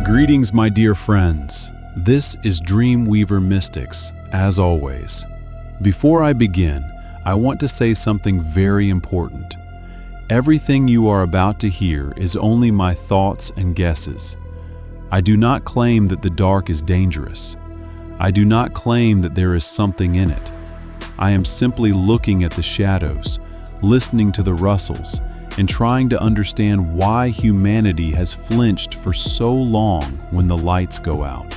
Greetings, my dear friends. This is Dreamweaver Mystics, as always. Before I begin, I want to say something very important. Everything you are about to hear is only my thoughts and guesses. I do not claim that the dark is dangerous. I do not claim that there is something in it. I am simply looking at the shadows, listening to the rustles, and trying to understand why humanity has flinched for so long when the lights go out.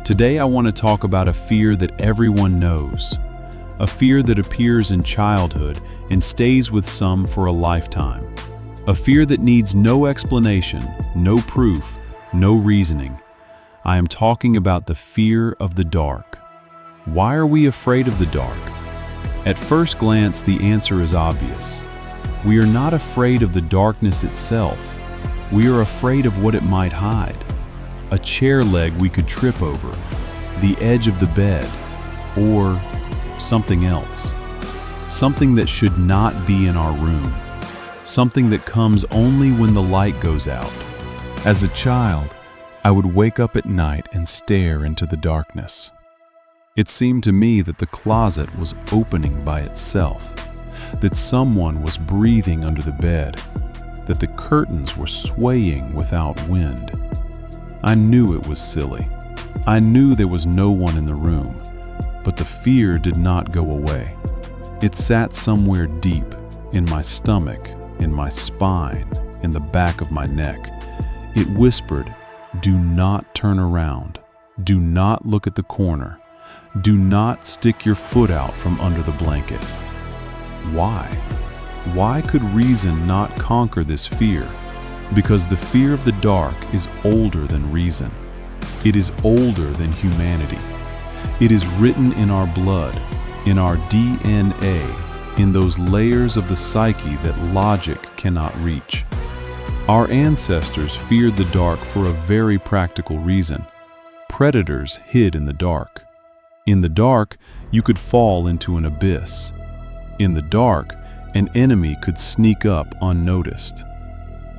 Today I want to talk about a fear that everyone knows, a fear that appears in childhood and stays with some for a lifetime, a fear that needs no explanation, no proof, no reasoning. I am talking about the fear of the dark. Why are we afraid of the dark? At first glance, the answer is obvious. We are not afraid of the darkness itself. We are afraid of what it might hide. A chair leg we could trip over, the edge of the bed, or something else. Something that should not be in our room. Something that comes only when the light goes out. As a child, I would wake up at night and stare into the darkness. It seemed to me that the closet was opening by itself, that someone was breathing under the bed, that the curtains were swaying without wind. I knew it was silly. I knew there was no one in the room, but the fear did not go away. It sat somewhere deep, in my stomach, in my spine, in the back of my neck. It whispered, "Do not turn around. Do not look at the corner. Do not stick your foot out from under the blanket." Why? Why could reason not conquer this fear? Because the fear of the dark is older than reason. It is older than humanity. It is written in our blood, in our DNA, in those layers of the psyche that logic cannot reach. Our ancestors feared the dark for a very practical reason. Predators hid in the dark. In the dark, you could fall into an abyss. In the dark, an enemy could sneak up unnoticed.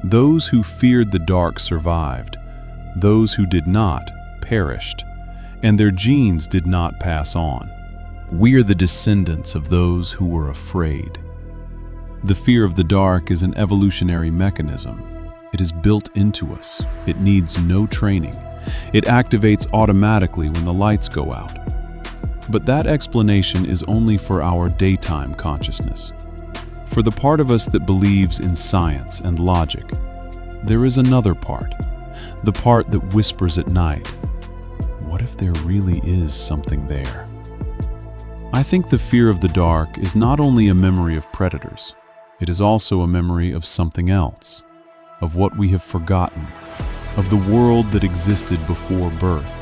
Those who feared the dark survived. Those who did not perished, and their genes did not pass on. We are the descendants of those who were afraid. The fear of the dark is an evolutionary mechanism. It is built into us. It needs no training. It activates automatically when the lights go out. But that explanation is only for our daytime consciousness. For the part of us that believes in science and logic, there is another part, the part that whispers at night, what if there really is something there? I think the fear of the dark is not only a memory of predators, it is also a memory of something else, of what we have forgotten, of the world that existed before birth,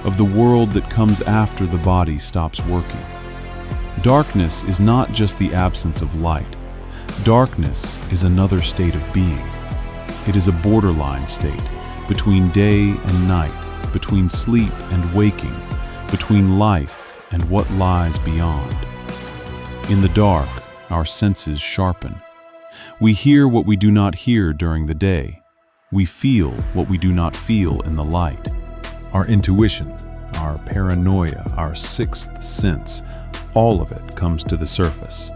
of the world that comes after the body stops working. Darkness is not just the absence of light. Darkness is another state of being. It is a borderline state, between day and night, between sleep and waking, between life and what lies beyond. In the dark, our senses sharpen. We hear what we do not hear during the day. We feel what we do not feel in the light. Our intuition, our paranoia, our sixth sense, all of it comes to the surface.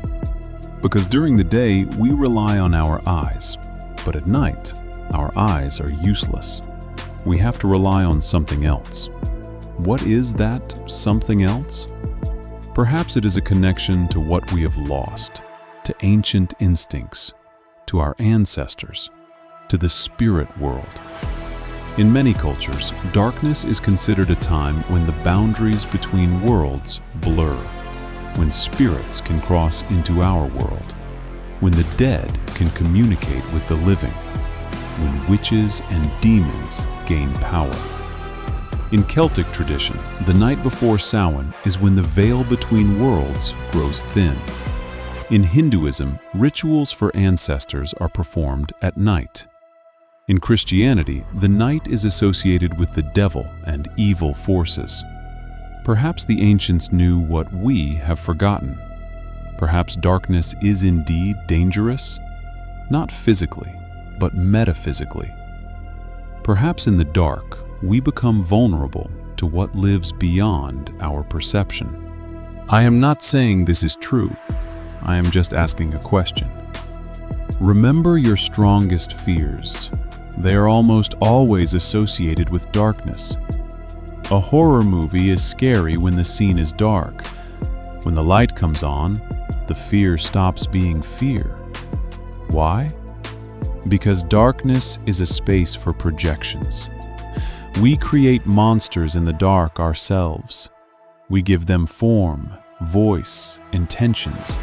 Because during the day, we rely on our eyes, but at night, our eyes are useless. We have to rely on something else. What is that something else? Perhaps it is a connection to what we have lost, to ancient instincts, to our ancestors, to the spirit world. In many cultures, darkness is considered a time when the boundaries between worlds blur, when spirits can cross into our world, when the dead can communicate with the living, when witches and demons gain power. In Celtic tradition, the night before Samhain is when the veil between worlds grows thin. In Hinduism, rituals for ancestors are performed at night. In Christianity, the night is associated with the devil and evil forces. Perhaps the ancients knew what we have forgotten. Perhaps darkness is indeed dangerous, not physically, but metaphysically. Perhaps in the dark, we become vulnerable to what lives beyond our perception. I am not saying this is true. I am just asking a question. Remember your strongest fears. They are almost always associated with darkness. A horror movie is scary when the scene is dark. When the light comes on, the fear stops being fear. Why? Because darkness is a space for projections. We create monsters in the dark ourselves. We give them form, voice, intentions.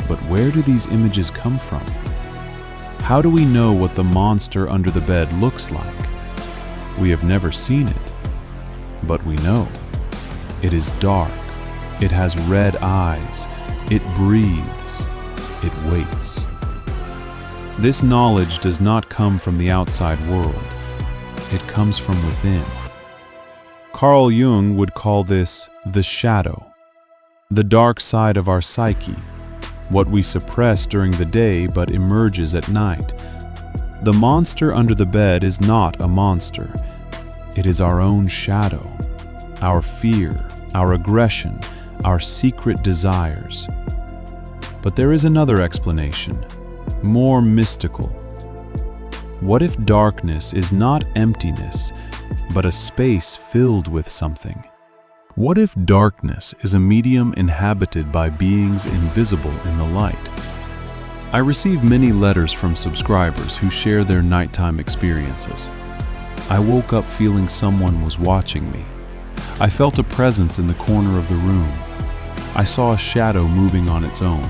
But where do these images come from? How do we know what the monster under the bed looks like? We have never seen it, but we know. It is dark. It has red eyes. It breathes. It waits. This knowledge does not come from the outside world. It comes from within. Carl Jung would call this the shadow, the dark side of our psyche, what we suppress during the day but emerges at night. The monster under the bed is not a monster. It is our own shadow, our fear, our aggression, our secret desires. But there is another explanation, more mystical. What if darkness is not emptiness, but a space filled with something? What if darkness is a medium inhabited by beings invisible in the light? I receive many letters from subscribers who share their nighttime experiences. I woke up feeling someone was watching me. I felt a presence in the corner of the room. I saw a shadow moving on its own.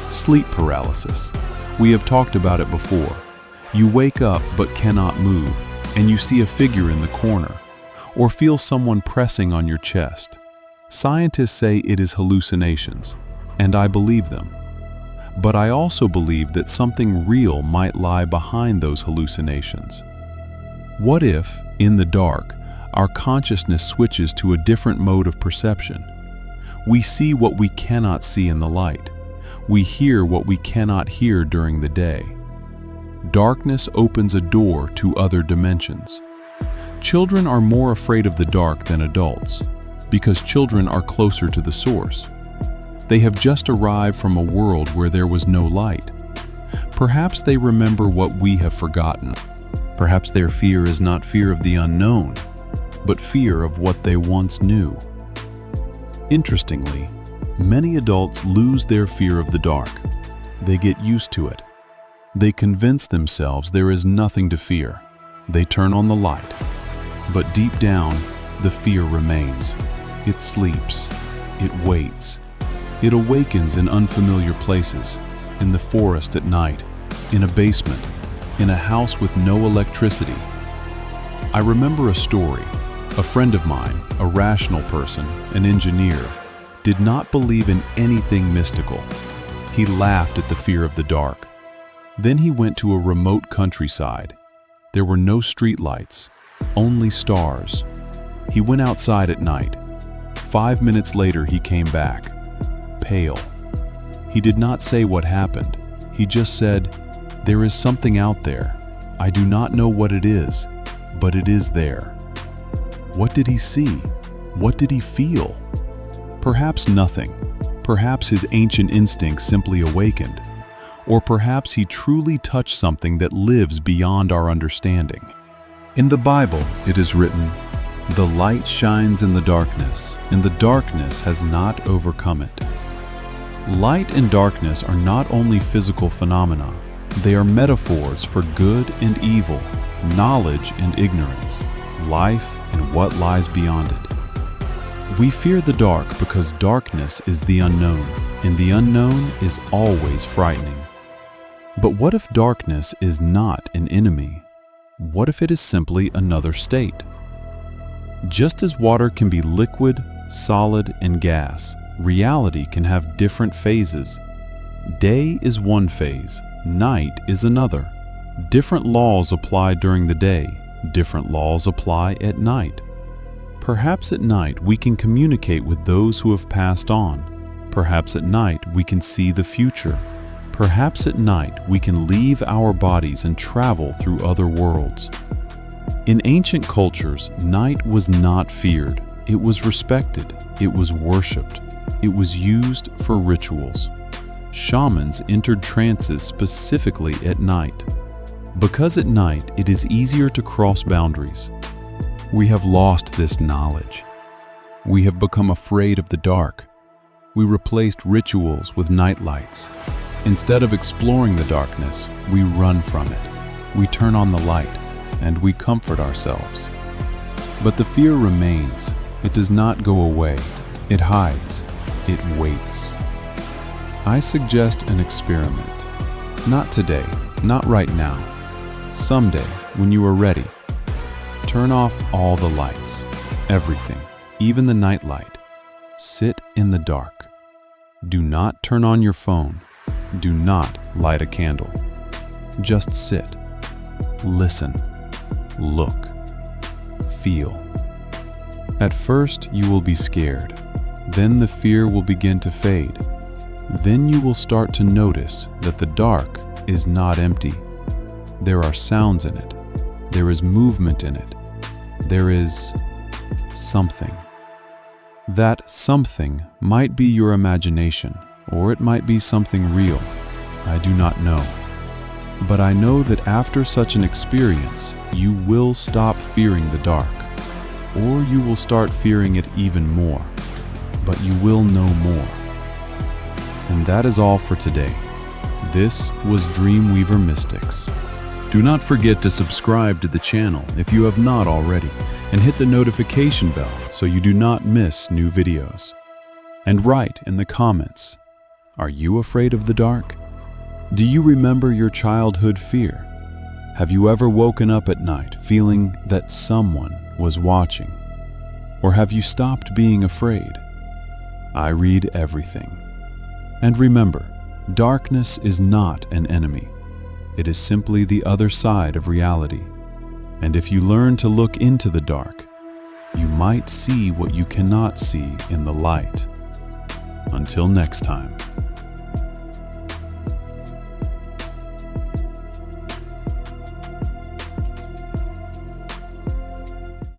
Sleep paralysis. We have talked about it before. You wake up but cannot move, and you see a figure in the corner, or feel someone pressing on your chest. Scientists say it is hallucinations, and I believe them. But I also believe that something real might lie behind those hallucinations. What if, in the dark, our consciousness switches to a different mode of perception? We see what we cannot see in the light. We hear what we cannot hear during the day. Darkness opens a door to other dimensions. Children are more afraid of the dark than adults, because children are closer to the source. They have just arrived from a world where there was no light. Perhaps they remember what we have forgotten. Perhaps their fear is not fear of the unknown, but fear of what they once knew. Interestingly, many adults lose their fear of the dark. They get used to it. They convince themselves there is nothing to fear. They turn on the light. But deep down, the fear remains. It sleeps. It waits. It awakens in unfamiliar places, in the forest at night, in a basement, in a house with no electricity. I remember a story. A friend of mine, a rational person, an engineer, did not believe in anything mystical. He laughed at the fear of the dark. Then he went to a remote countryside. There were no streetlights, only stars. He went outside at night. 5 minutes later, he came back, pale. He did not say what happened. He just said, "There is something out there. I do not know what it is, but it is there." What did he see? What did he feel? Perhaps nothing. Perhaps his ancient instincts simply awakened. Or perhaps he truly touched something that lives beyond our understanding. In the Bible, it is written, "The light shines in the darkness, and the darkness has not overcome it." Light and darkness are not only physical phenomena, they are metaphors for good and evil, knowledge and ignorance, life and what lies beyond it. We fear the dark because darkness is the unknown, and the unknown is always frightening. But what if darkness is not an enemy? What if it is simply another state? Just as water can be liquid, solid, and gas, reality can have different phases. Day is one phase, night is another. Different laws apply during the day, different laws apply at night. Perhaps at night we can communicate with those who have passed on. Perhaps at night we can see the future. Perhaps at night we can leave our bodies and travel through other worlds. In ancient cultures, night was not feared. It was respected. It was worshipped. It was used for rituals. Shamans entered trances specifically at night. Because at night it is easier to cross boundaries. We have lost this knowledge. We have become afraid of the dark. We replaced rituals with night lights. Instead of exploring the darkness, we run from it. We turn on the light, and we comfort ourselves. But the fear remains. It does not go away. It hides. It waits. I suggest an experiment. Not today, not right now. Someday, when you are ready. Turn off all the lights, everything, even the night light. Sit in the dark. Do not turn on your phone. Do not light a candle. Just sit. Listen. Look. Feel. At first, you will be scared. Then the fear will begin to fade. Then you will start to notice that the dark is not empty. There are sounds in it. There is movement in it. There is something. That something might be your imagination, or it might be something real. I do not know. But I know that after such an experience, you will stop fearing the dark, or you will start fearing it even more. But you will know more. And that is all for today. This was Dreamweaver Mystics. Do not forget to subscribe to the channel if you have not already, and hit the notification bell so you do not miss new videos. And write in the comments, are you afraid of the dark? Do you remember your childhood fear? Have you ever woken up at night feeling that someone was watching? Or have you stopped being afraid? I read everything. And remember, darkness is not an enemy. It is simply the other side of reality. And if you learn to look into the dark, you might see what you cannot see in the light. Until next time.